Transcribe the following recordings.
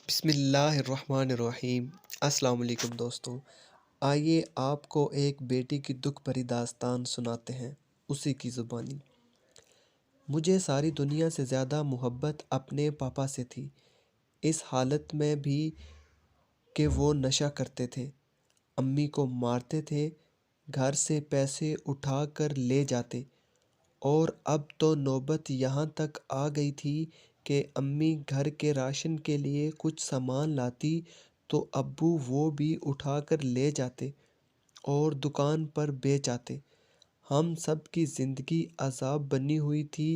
بسم اللہ الرحمن الرحیم۔ السلام علیکم دوستو، آئیے آپ کو ایک بیٹی کی دکھ بھری داستان سناتے ہیں اسی کی زبانی۔ مجھے ساری دنیا سے زیادہ محبت اپنے پاپا سے تھی، اس حالت میں بھی کہ وہ نشہ کرتے تھے، امی کو مارتے تھے، گھر سے پیسے اٹھا کر لے جاتے، اور اب تو نوبت یہاں تک آ گئی تھی کہ امی گھر کے راشن کے لیے کچھ سامان لاتی تو ابو وہ بھی اٹھا کر لے جاتے اور دکان پر بیچ آتے۔ ہم سب کی زندگی عذاب بنی ہوئی تھی۔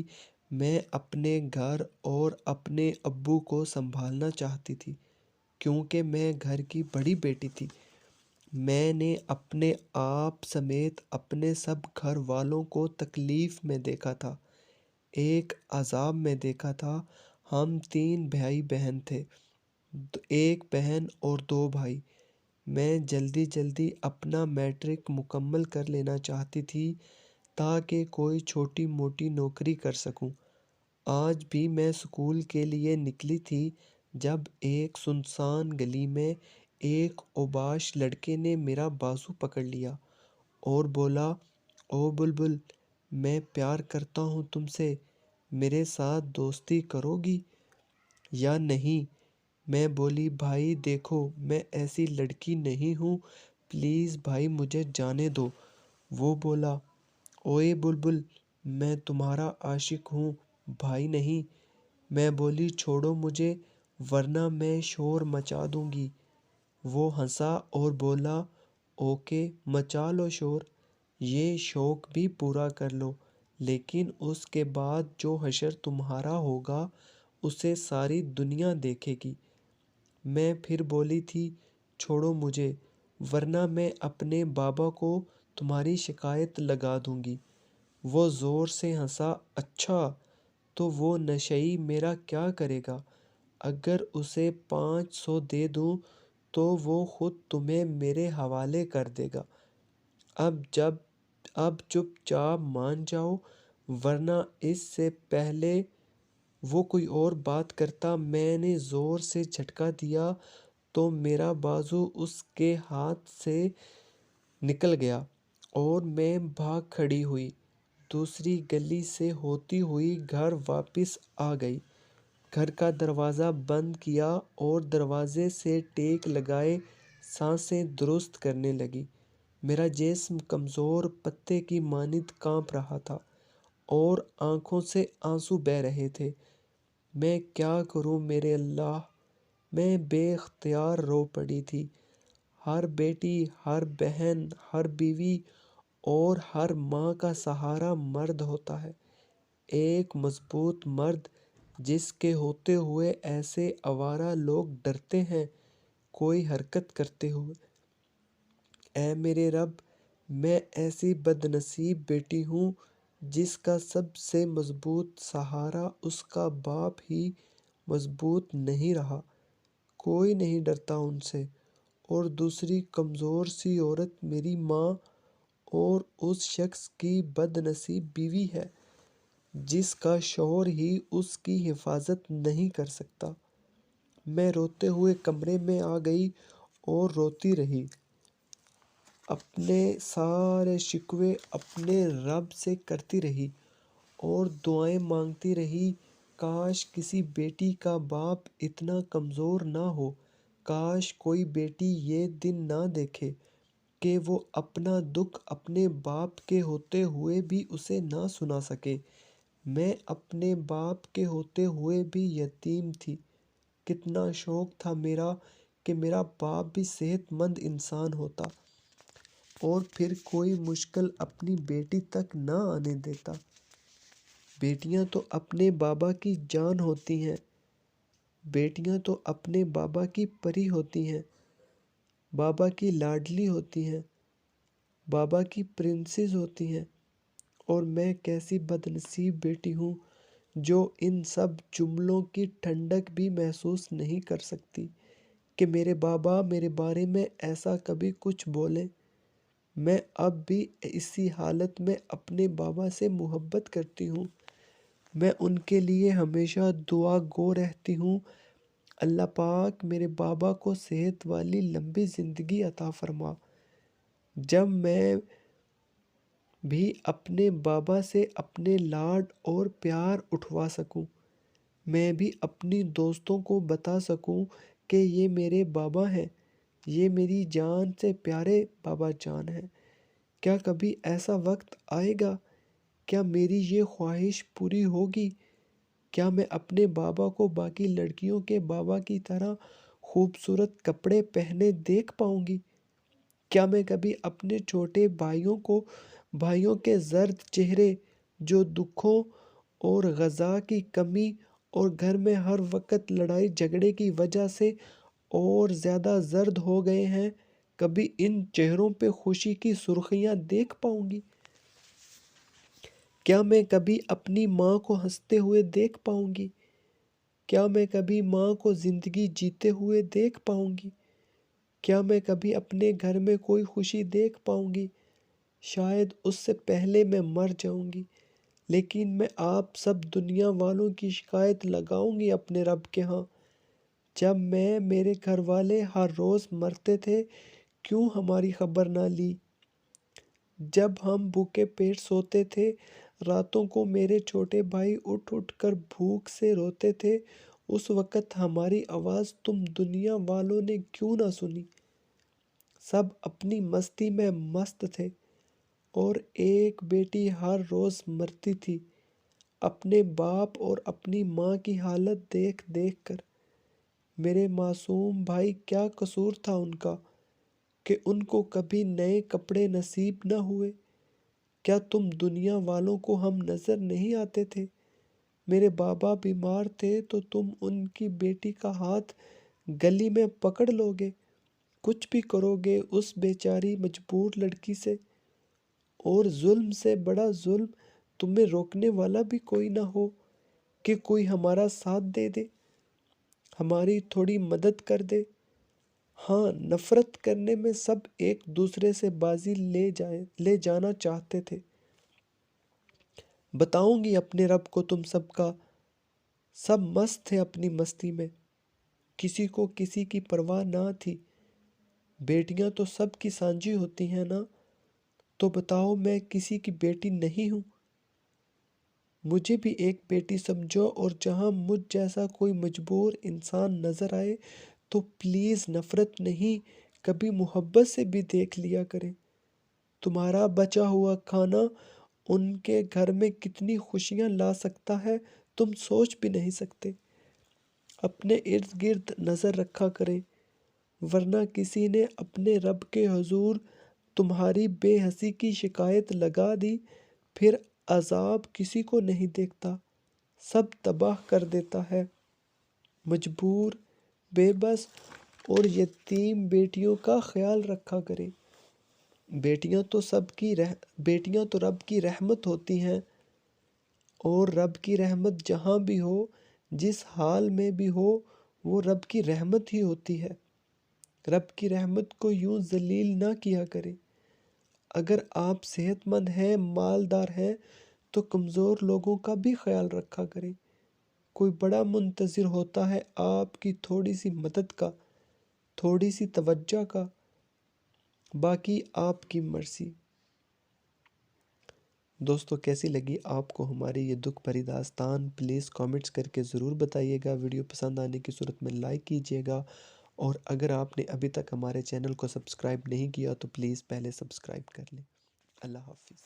میں اپنے گھر اور اپنے ابو کو سنبھالنا چاہتی تھی کیونکہ میں گھر کی بڑی بیٹی تھی۔ میں نے اپنے آپ سمیت اپنے سب گھر والوں کو تکلیف میں دیکھا تھا، ایک عذاب میں دیکھا تھا۔ ہم 3 بھائی بہن تھے، ایک بہن اور 2 بھائی۔ میں جلدی جلدی اپنا میٹرک مکمل کر لینا چاہتی تھی تاکہ کوئی چھوٹی موٹی نوکری کر سکوں۔ آج بھی میں اسکول کے لیے نکلی تھی جب ایک سنسان گلی میں ایک اوباش لڑکے نے میرا بازو پکڑ لیا اور بولا، او بلبل، میں پیار کرتا ہوں تم سے، میرے ساتھ دوستی کرو گی یا نہیں؟ میں بولی، بھائی دیکھو، میں ایسی لڑکی نہیں ہوں، پلیز بھائی مجھے جانے دو۔ وہ بولا، اوئے بلبل، میں تمہارا عاشق ہوں بھائی نہیں۔ میں بولی، چھوڑو مجھے ورنہ میں شور مچا دوں گی۔ وہ ہنسا اور بولا، اوکے مچا لو شور، یہ شوق بھی پورا کر لو، لیکن اس کے بعد جو حشر تمہارا ہوگا اسے ساری دنیا دیکھے گی۔ میں پھر بولی تھی، چھوڑو مجھے ورنہ میں اپنے بابا کو تمہاری شکایت لگا دوں گی۔ وہ زور سے ہنسا، اچھا تو وہ نشئی میرا کیا کرے گا؟ اگر اسے 500 دے دوں تو وہ خود تمہیں میرے حوالے کر دے گا۔ اب چپ چاپ مان جاؤ ورنہ اس سے پہلے وہ کوئی اور بات کرتا میں نے زور سے جھٹکا دیا تو میرا بازو اس کے ہاتھ سے نکل گیا اور میں بھاگ کھڑی ہوئی، دوسری گلی سے ہوتی ہوئی گھر واپس آ گئی۔ گھر کا دروازہ بند کیا اور دروازے سے ٹیک لگائے سانسیں درست کرنے لگی۔ میرا جسم کمزور پتے کی مانند کانپ رہا تھا اور آنکھوں سے آنسو بہہ رہے تھے۔ میں کیا کروں میرے اللہ؟ میں بے اختیار رو پڑی تھی۔ ہر بیٹی، ہر بہن، ہر بیوی اور ہر ماں کا سہارا مرد ہوتا ہے، ایک مضبوط مرد جس کے ہوتے ہوئے ایسے آوارہ لوگ ڈرتے ہیں کوئی حرکت کرتے ہوئے۔ اے میرے رب، میں ایسی بد نصیب بیٹی ہوں جس کا سب سے مضبوط سہارا اس کا باپ ہی مضبوط نہیں رہا، کوئی نہیں ڈرتا ان سے، اور دوسری کمزور سی عورت میری ماں اور اس شخص کی بد نصیب بیوی ہے جس کا شوہر ہی اس کی حفاظت نہیں کر سکتا۔ میں روتے ہوئے کمرے میں آ گئی اور روتی رہی، اپنے سارے شکوے اپنے رب سے کرتی رہی اور دعائیں مانگتی رہی، کاش کسی بیٹی کا باپ اتنا کمزور نہ ہو، کاش کوئی بیٹی یہ دن نہ دیکھے کہ وہ اپنا دکھ اپنے باپ کے ہوتے ہوئے بھی اسے نہ سنا سکے۔ میں اپنے باپ کے ہوتے ہوئے بھی یتیم تھی۔ کتنا شوق تھا میرا کہ میرا باپ بھی صحت مند انسان ہوتا اور پھر کوئی مشکل اپنی بیٹی تک نہ آنے دیتا۔ بیٹیاں تو اپنے بابا کی جان ہوتی ہیں، بیٹیاں تو اپنے بابا کی پری ہوتی ہیں، بابا کی لاڈلی ہوتی ہیں، بابا کی پرنسس ہوتی ہیں، اور میں کیسی بد نصیب بیٹی ہوں جو ان سب جملوں کی ٹھنڈک بھی محسوس نہیں کر سکتی کہ میرے بابا میرے بارے میں ایسا کبھی کچھ بولیں۔ میں اب بھی اسی حالت میں اپنے بابا سے محبت کرتی ہوں۔ میں ان کے لیے ہمیشہ دعا گو رہتی ہوں، اللہ پاک میرے بابا کو صحت والی لمبی زندگی عطا فرما، جب میں بھی اپنے بابا سے اپنے لاڈ اور پیار اٹھوا سکوں، میں بھی اپنی دوستوں کو بتا سکوں کہ یہ میرے بابا ہیں، یہ میری جان سے پیارے بابا جان ہیں۔ کیا کبھی ایسا وقت آئے گا؟ کیا میری یہ خواہش پوری ہوگی؟ کیا میں اپنے بابا کو باقی لڑکیوں کے بابا کی طرح خوبصورت کپڑے پہنے دیکھ پاؤں گی؟ کیا میں کبھی اپنے چھوٹے بھائیوں کے زرد چہرے جو دکھوں اور غذا کی کمی اور گھر میں ہر وقت لڑائی جھگڑے کی وجہ سے اور زیادہ زرد ہو گئے ہیں، کبھی ان چہروں پہ خوشی کی سرخیاں دیکھ پاؤں گی؟ کیا میں کبھی اپنی ماں کو ہنستے ہوئے دیکھ پاؤں گی؟ کیا میں کبھی ماں کو زندگی جیتے ہوئے دیکھ پاؤں گی؟ کیا میں کبھی اپنے گھر میں کوئی خوشی دیکھ پاؤں گی؟ شاید اس سے پہلے میں مر جاؤں گی، لیکن میں آپ سب دنیا والوں کی شکایت لگاؤں گی اپنے رب کے ہاں۔ جب میرے گھر والے ہر روز مرتے تھے، کیوں ہماری خبر نہ لی؟ جب ہم بھوکے پیٹ سوتے تھے، راتوں کو میرے چھوٹے بھائی اٹھ اٹھ کر بھوک سے روتے تھے، اس وقت ہماری آواز تم دنیا والوں نے کیوں نہ سنی؟ سب اپنی مستی میں مست تھے، اور ایک بیٹی ہر روز مرتی تھی اپنے باپ اور اپنی ماں کی حالت دیکھ دیکھ کر۔ میرے معصوم بھائی، کیا قصور تھا ان کا کہ ان کو کبھی نئے کپڑے نصیب نہ ہوئے؟ کیا تم دنیا والوں کو ہم نظر نہیں آتے تھے؟ میرے بابا بیمار تھے تو تم ان کی بیٹی کا ہاتھ گلی میں پکڑ لو گے، کچھ بھی کرو گے اس بیچاری مجبور لڑکی سے، اور ظلم سے بڑا ظلم تمہیں روکنے والا بھی کوئی نہ ہو کہ کوئی ہمارا ساتھ دے دے، ہماری تھوڑی مدد کر دے۔ ہاں، نفرت کرنے میں سب ایک دوسرے سے بازی لے جانا چاہتے تھے۔ بتاؤں گی اپنے رب کو تم سب کا، سب مست تھے اپنی مستی میں، کسی کو کسی کی پرواہ نہ تھی۔ بیٹیاں تو سب کی سانجھی ہوتی ہیں نا، تو بتاؤ میں کسی کی بیٹی نہیں ہوں؟ مجھے بھی ایک بیٹی سمجھو، اور جہاں مجھ جیسا کوئی مجبور انسان نظر آئے تو پلیز نفرت نہیں، کبھی محبت سے بھی دیکھ لیا کرے۔ تمہارا بچا ہوا کھانا ان کے گھر میں کتنی خوشیاں لا سکتا ہے، تم سوچ بھی نہیں سکتے۔ اپنے ارد گرد نظر رکھا کریں، ورنہ کسی نے اپنے رب کے حضور تمہاری بے حسی کی شکایت لگا دی، پھر عذاب کسی کو نہیں دیکھتا، سب تباہ کر دیتا ہے۔ مجبور، بے بس اور یتیم بیٹیوں کا خیال رکھا کرے۔ بیٹیاں تو رب کی رحمت ہوتی ہیں، اور رب کی رحمت جہاں بھی ہو، جس حال میں بھی ہو، وہ رب کی رحمت ہی ہوتی ہے۔ رب کی رحمت کو یوں ذلیل نہ کیا کرے۔ اگر آپ صحت مند ہیں، مالدار ہیں، تو کمزور لوگوں کا بھی خیال رکھا کریں۔ کوئی بڑا منتظر ہوتا ہے آپ کی تھوڑی سی مدد کا، تھوڑی سی توجہ کا، باقی آپ کی مرضی۔ دوستو، کیسی لگی آپ کو ہماری یہ دکھ بھری داستان؟ پلیز کامنٹس کر کے ضرور بتائیے گا۔ ویڈیو پسند آنے کی صورت میں لائک کیجیے گا، اور اگر آپ نے ابھی تک ہمارے چینل کو سبسکرائب نہیں کیا تو پلیز پہلے سبسکرائب کر لیں۔ اللہ حافظ۔